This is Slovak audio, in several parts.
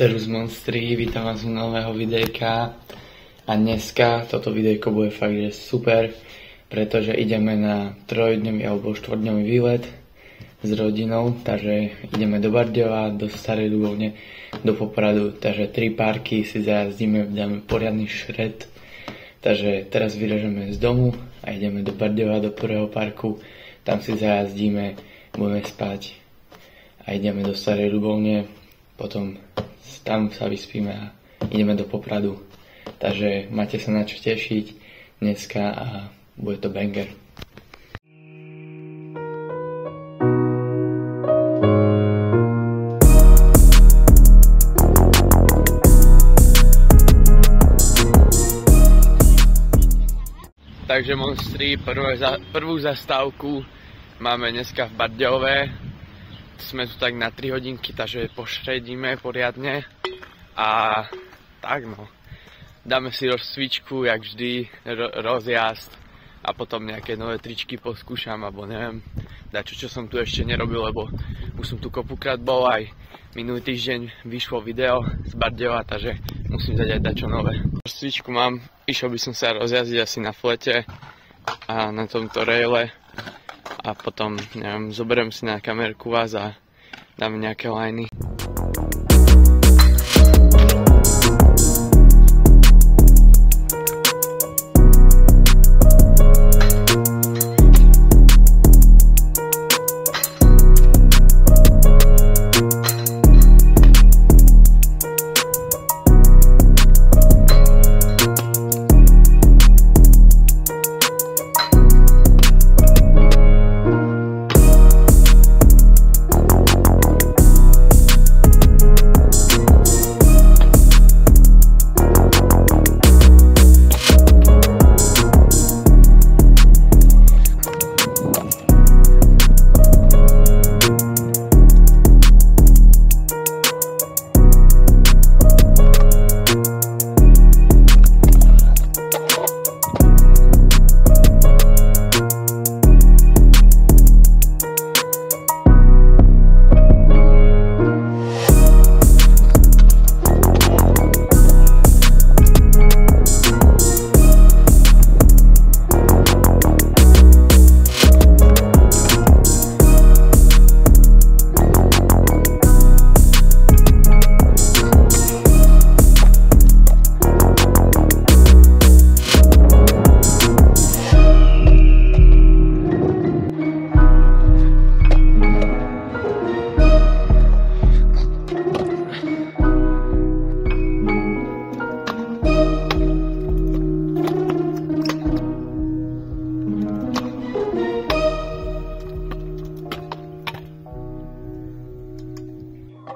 Servus monstri, vítam vás u nového videjka a dneska toto videjko bude fakt že super, pretože ideme na 3-dňový alebo 4-dňový výlet s rodinou, takže ideme do Bardejova, do Starej Ľubovne, do Popradu, takže 3 parky si zajazdíme, dáme poriadny šred, takže teraz vyrežeme z domu a ideme do Bardejova, do prvého parku, tam si zajazdíme, budeme spať a ideme do Starej Ľubovne, potom tam sa vyspíme a ideme do Popradu. Takže máte sa na čo tešiť dneska a bude to banger. Takže monstri, prvú zastávku máme dneska v Bardejove. Sme tu tak na 3 hodinky, takže pošredíme poriadne a tak no. Dáme si rozcvičku, jak vždy, rozjazd a potom nejaké nové tričky poskúšam, alebo neviem, dačo, čo som tu ešte nerobil, lebo už som tu kopukrát bol, aj minulý týždeň vyšlo video z Bardejova, takže musím dať aj dačo nové. Rozcvičku mám, išiel by som sa rozjazdiť asi na flete a na tomto raile. A potom, neviem, zoberiem si na kamerku vás a dáme nejaké liney.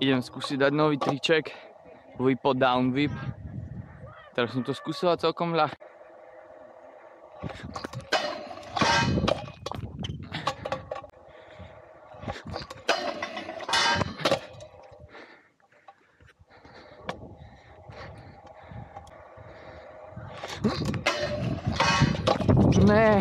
Idem skúsiť dať nový triček, whip or down whip. Teraz som to skúsil celkom ľahko. Ne.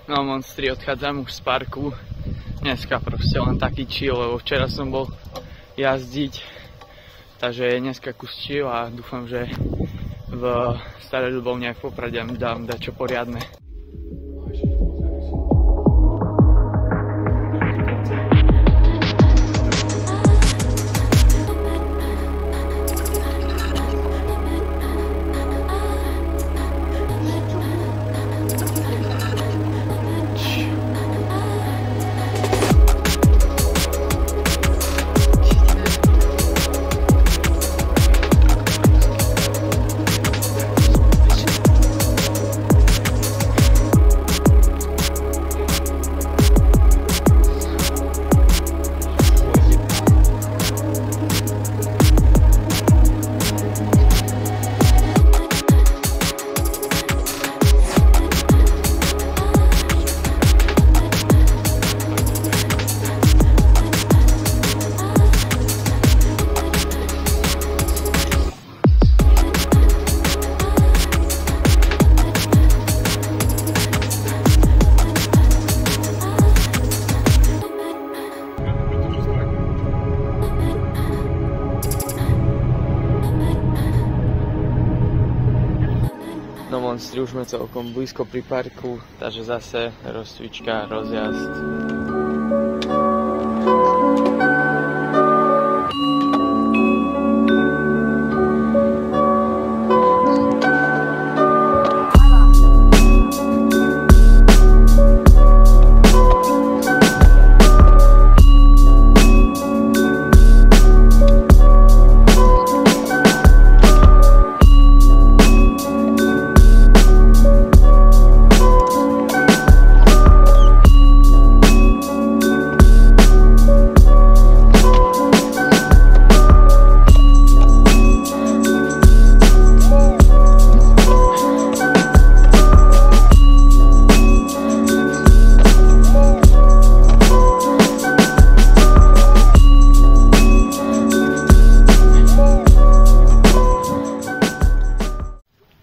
No monstri, odchádzam už z parku. Dneska proste len taký chill, lebo včera som bol jazdiť. Takže dneska kus chill a dúfam, že v Starej Ľubovne aj v Poprade dám dačo poriadne. Monstri už sme celkom blízko pri parku, takže zase rozcvička, rozjazd.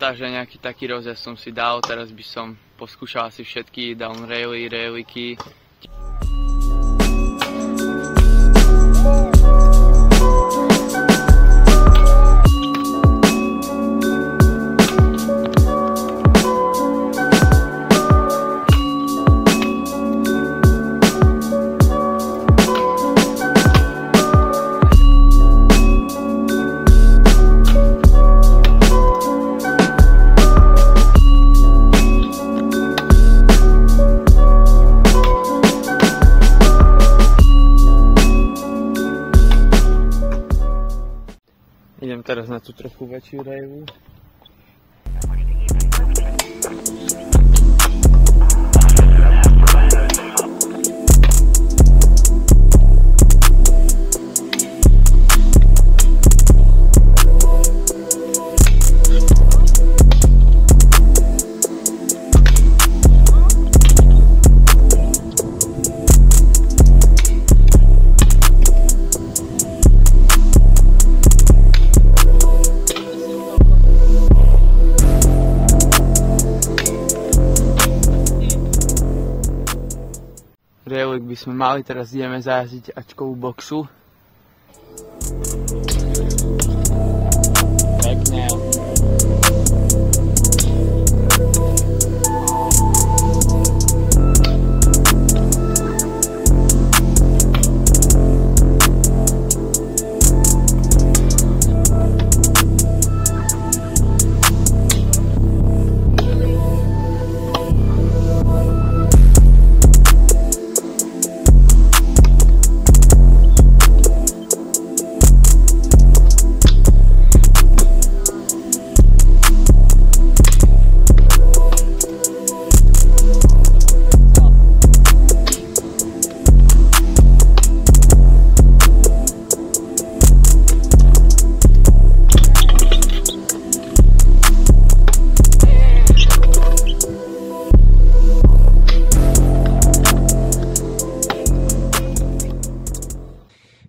Takže nejaký taký rozjazd som si dal, teraz by som poskúšal asi všetky down raily, railiky. Idem teraz na tú trochu väčšiu railu. Railik by sme mali, teraz ideme zajazdiť ačkovú boxu. Pekne.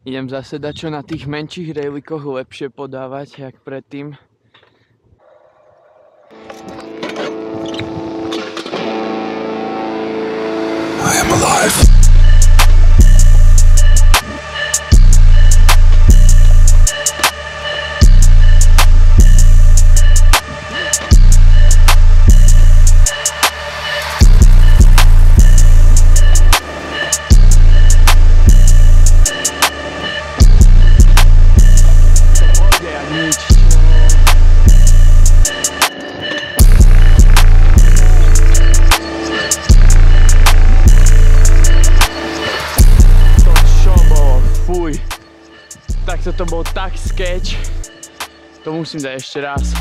Idem zase dačo na tých menších railikoch lepšie podávať, jak predtým. I am alive. Tak toto bol tak sketch, to musím dať ešte raz.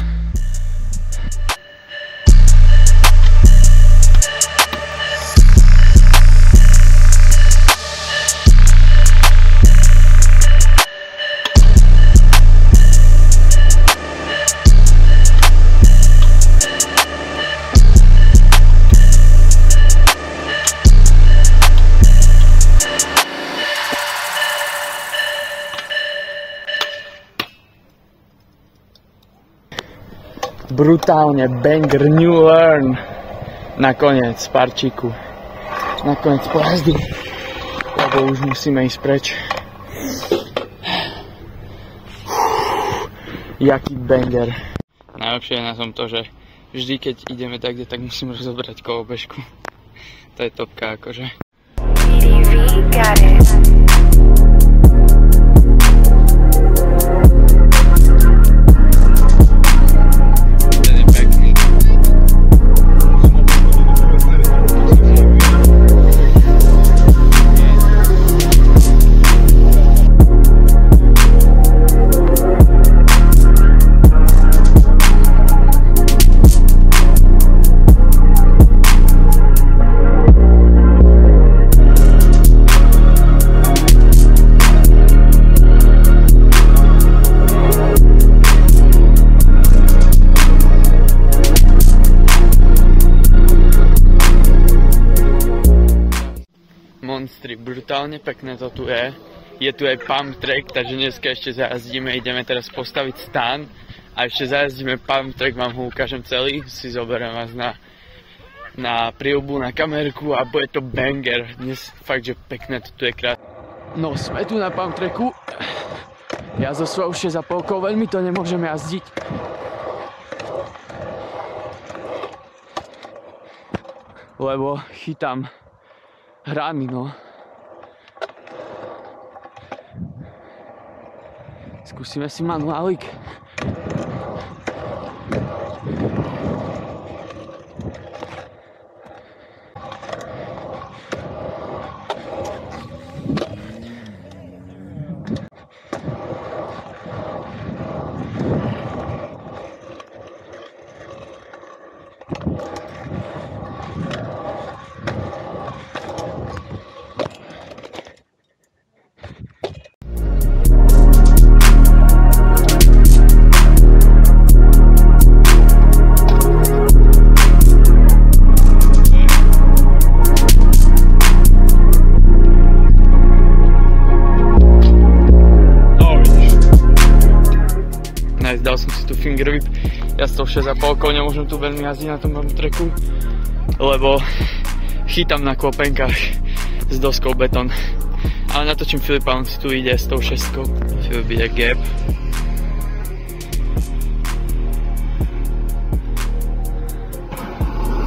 Brutálne banger, new learn. Nakoniec parčíku. Nakoniec po jazdy. Lebo už musíme ísť preč. Jaký banger. Najlepšie je na tom to, že vždy keď ideme tak, tak musím rozobrať kolobežku. To je topka akože. Monstry, brutálne pekné to tu je. Je tu aj pump track, takže dneska ešte zajazdíme, ideme teraz postaviť stan a ešte zajazdíme pump track, vám ho ukážem celý, si zoberiem vás na príľbu, na kamerku a bude to banger. Dnes fakt, že pekné to tu je krát. No, sme tu na pump tracku. Ja so svojou 6,5 veľmi to nemôžem jazdiť. Lebo chytám hrany, no. Skúsime si manuálik. Dal som si tu finger whip, ja s tou 6,5 nemôžem tu veľmi jazdiť na tom treku, lebo chytám na klopenkách s doskou betón. Ale natočím Filipa, on si tu ide s tou 6. Filip ide gap.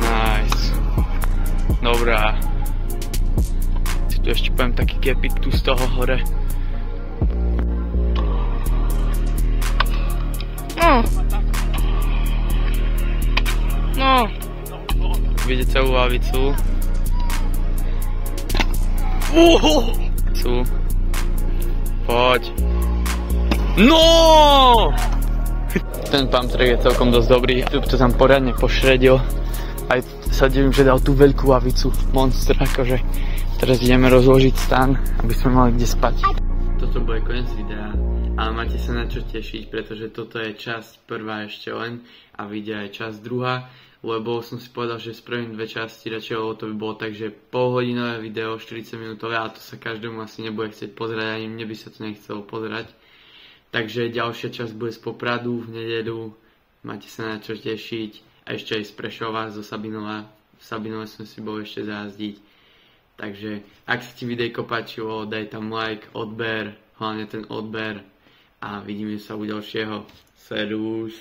Nice. Dobrá. Si tu ešte poviem taký gapik tu z toho hore. No. Vidíte celú lavicu. Poď. No! Ten pump track je celkom dosť dobrý. Tu to tam poriadne pošredil. Aj sa divím, že dal tú veľkú lavicu. Monster akože. Teraz ideme rozložiť stan, aby sme mali kde spať. Toto bude koniec videa. Ale máte sa na čo tešiť, pretože toto je časť prvá ešte len a vyjde aj časť druhá, lebo som si povedal, že spravím dve časti, radšej lebo to by bolo tak, že polhodinové video, 40 minútové, ale to sa každému asi nebude chcieť pozerať, ani mne by sa to nechcelo pozerať. Takže ďalšia časť bude z Popradu v nedeľu, máte sa na čo tešiť, a ešte aj z Prešova, zo Sabinova. V Sabinove som si bol ešte zajazdiť. Takže ak sa ti videjko páčilo, daj tam like, odber, hlavne ten odber. A vidíme sa u ďalšieho. Servus.